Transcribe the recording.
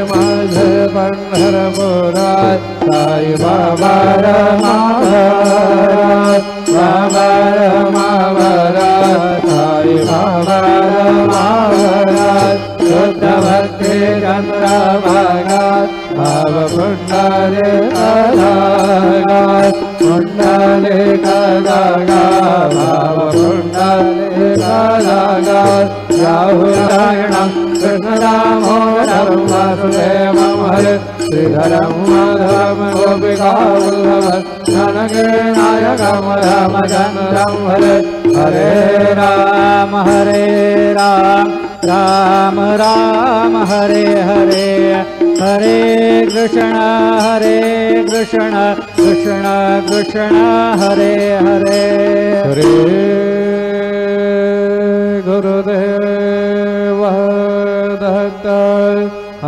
माझे पंढरपुरात साई बाबा रमावरात बाबा रमावरात साई बाबा रमावरात शुद्ध भक्ती चंद्रभागात भाव कुंडले कदागात कुंडले कदागात भाव कुंडले कदागात राहुरायणं कृष्णदामोदरं वासुदेवं हरे श्रीधरं माधवं गोपिकावल्लभं जनगणनायकं रामचन्द्रं हरे हरे राम राम राम हरे हरे हरे कृष्ण कृष्ण कृष्ण हरे हरे हरे